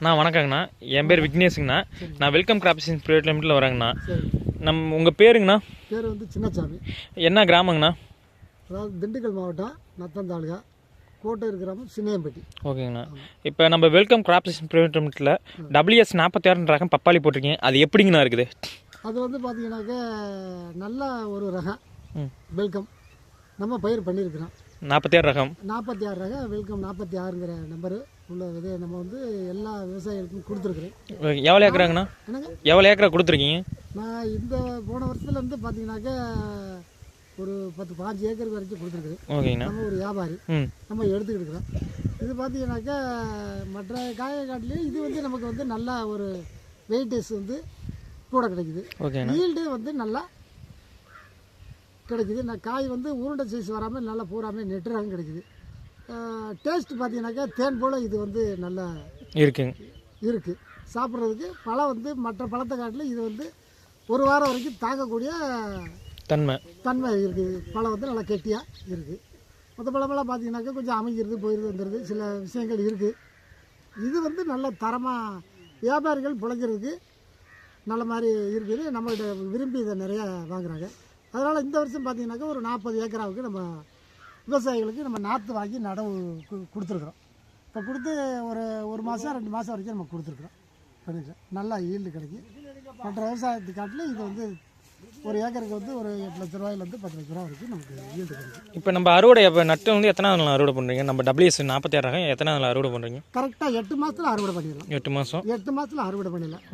நான் வணக்கங்கண்ணா. என் பேர் விக்னேஷுங்கண்ணா. நான் வெல்கம் கிராப்ஸ் பிரைவேட் லிமிட்டில் வரேங்கண்ணா. உங்கள் பேருங்கண்ணா? பேர் வந்து சின்னசாமி. என்ன கிராமங்கண்ணா? அதாவது திண்டுக்கல் மாவட்டம் நத்தம் தாலுகா கோட்டையூர் கிராமம் சின்னையம்பட்டி. ஓகேங்கண்ணா. இப்போ நம்ம வெல்கம் கிராப்ஸ் பிரைவேட் லிமிட்டில் WS46 ரகம் பப்பாளி போட்டிருக்கீங்க. அது எப்படிங்கண்ணா இருக்குது? அது வந்து பார்த்தீங்கன்னாக்க நல்ல ஒரு ரகம் வெல்கம் நம்ம பயிர் பண்ணியிருக்கிறோம். 46 ரகம் 46 ரகம் வெல்கம் 46ங்கிற நம்பரு உள்ள இது நம்ம வந்து எல்லா விவசாயிகளுக்கும் கொடுத்துருக்குறேன். எவ்வளோ ஏக்கராங்கண்ணா? எவ்வளோ ஏக்கரா கொடுத்துருக்கீங்க? நான் இந்த போன வருஷத்துலேருந்து பார்த்தீங்கன்னாக்க ஒரு 10-15 ஏக்கர் வரைக்கும் கொடுத்துருக்குறேன். ஓகேங்கண்ணா. நம்ம ஒரு வியாபாரி நம்ம எடுத்துக்கிட்டு இருக்கிறோம். இது பார்த்தீங்கன்னாக்கா மற்ற காயை காட்டிலையும் இது வந்து நமக்கு வந்து நல்லா ஒரு வெயிட்டேஜ் வந்து கூட கிடைக்குது. ஈல்டு வந்து நல்லா கிடைக்குது. காய் வந்து உருண்டை சைஸ் வராமல் நல்லா பூராமல் நெட்டுறாங்க கிடைக்குது. டேஸ்ட் பார்த்தீங்கன்னாக்கா தேன் போல் இது வந்து நல்லா இருக்குது சாப்பிட்றதுக்கு. பழம் வந்து மற்ற பழத்தை காட்டில் இது வந்து ஒரு வாரம் வரைக்கும் தாங்கக்கூடிய தன்மை இருக்குது. பழம் வந்து நல்லா கெட்டியாக இருக்குது. மற்ற பழமெல்லாம் பார்த்தீங்கன்னாக்கா கொஞ்சம் அமைஞ்சிருது போயிடுது வந்துடுது சில விஷயங்கள் இருக்குது. இது வந்து நல்ல தரமாக வியாபாரிகள் பிழைக்கிறதுக்கு நல்ல மாதிரி இருக்குது. நம்மகிட்ட விரும்பி இதை நிறையா வாங்குகிறாங்க. அதனால் இந்த வருஷம் பார்த்தீங்கன்னாக்கா ஒரு 40 ஏக்கராவுக்கு நம்ம விவசாயிகளுக்கு நம்ம நாற்று வாங்கி நடவு கொடுத்துருக்குறோம். இப்போ கொடுத்து ஒரு மாதம் 2 மாதம் வரைக்கும் நம்ம கொடுத்துருக்குறோம். பண்ணிக்கிறோம். நல்லா ஈல்டு கிடைக்கும். மற்ற விவசாயத்தை காட்டில் இது வந்து ஒரு ஏக்கருக்கு வந்து ஒரு 8 லட்ச ரூபாயிலேருந்து 10 லட்ச ரூபா வரைக்கும் நமக்கு ஈல்டு கிடைக்கும். இப்போ நம்ம அறுவடை நட்டு வந்து எத்தனை நாள் அறுவடை பண்ணுறீங்க? நம்ம WS46 ரகம் எத்தனை நாள் அறுவடை பண்ணுறீங்க? கரெக்டாக 8 மாதத்தில் அறுவடை பண்ணிடலாம். 8 மாதம் 8 மாதத்தில் அறுவடை பண்ணிடலாம்.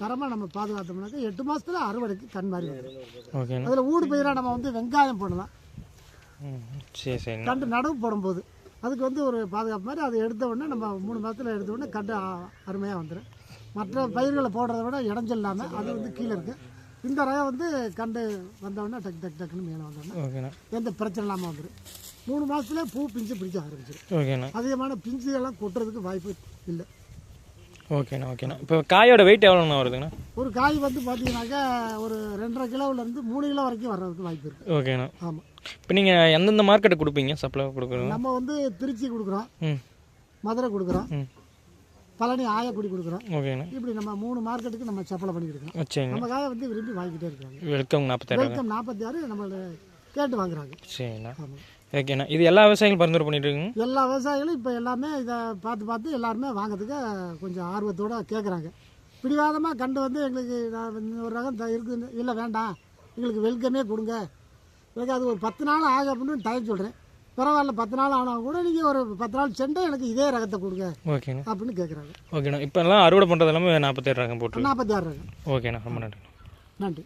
தரமாக நம்ம பாதுகாத்தோம்னாக்கா 8 மாதத்தில் அறுவடைக்கு கண் மாதிரி வரும். ஓகே. அதில் ஊடு பயிராக நம்ம வந்து வெங்காயம் போடலாம். சரி சரி. கண்டு நடவு போடும்போது அதுக்கு வந்து ஒரு பாதுகாப்பு மாதிரி அதை எடுத்த உடனே நம்ம 3 மாதத்தில் எடுத்த உடனே கண்டு அருமையாக வந்துடும். மற்ற பயிர்களை போடுறத விட இடைஞ்சல் இல்லாமல் அது வந்து கீழே இருக்குது. இந்த ரகம் வந்து கண்டு வந்தோடனே டக்குன்னு மேலே வந்தோடனே எந்த பிரச்சனை இல்லாமல் வந்துடும். 3 மாதத்துல பூ பிஞ்சு பிடிக்க ஆரம்பிச்சிடும். அதிகமான பிஞ்சுகள்லாம் கொட்டுறதுக்கு வாய்ப்பு இல்லை. ஓகேண்ணா. ஓகேண்ணா. இப்போ காயோட வெயிட் எவ்வளோண்ணா வருதுங்கண்ணா? ஒரு காய் வந்து பார்த்தீங்கன்னாக்கா ஒரு 2.5 கிலோவிலேருந்து 3 கிலோ வரைக்கும் வர்றதுக்கு வாய்ப்பு இருக்குது. ஓகேண்ணா. ஆமாம். இப்போ நீங்கள் எந்தெந்த மார்க்கெட்டை கொடுப்பீங்க? சப்ளை கொடுக்குறோம். நம்ம வந்து திருச்சி கொடுக்குறோம், மதுரை கொடுக்குறோம், பழனி ஆயக்குடி கொடுக்குறோம். ஓகேண்ணா. இப்படி நம்ம 3 மார்க்கெட்டுக்கு நம்ம சப்ளை பண்ணிக்கிட்டு இருக்கோம். நம்ம காயை வந்து விரும்பி வாங்கிக்கிட்டே இருக்காங்க. வெல்கம் 46 நம்மளை கேட்டு வாங்குறாங்க. சரிண்ணா. ஓகேண்ணா. இது எல்லா விவசாயிகளும் பரிந்துரை பண்ணிட்டு இருக்குங்க? எல்லா விவசாயிகளும் இப்போ எல்லாமே இதை பார்த்து எல்லாருமே வாங்கிறதுக்கு கொஞ்சம் ஆர்வத்தோடு கேட்குறாங்க. பிடிவாதமாக கண்டு வந்து எங்களுக்கு ஒரு ரகம் இருக்குது இல்லை வேண்டாம் எங்களுக்கு வெல்கமே கொடுங்க, எனக்கு அது ஒரு 10 நாள் ஆகும் அப்படின்னு டைம் சொல்கிறேன். பரவாயில்ல 10 நாள் ஆனால் கூட நீங்கள் ஒரு 10 நாள் சென்று எனக்கு இதே ரகத்தை கொடுங்க. ஓகேண்ணா. அப்படின்னு கேட்குறாங்க. ஓகேண்ணா. இப்போ எல்லாம் அறுவடை பண்ணுறது எல்லாமே 47 ரகம் போட்டு 46 ரகம். ஓகேண்ணா. ரொம்ப நன்றி. நன்றி.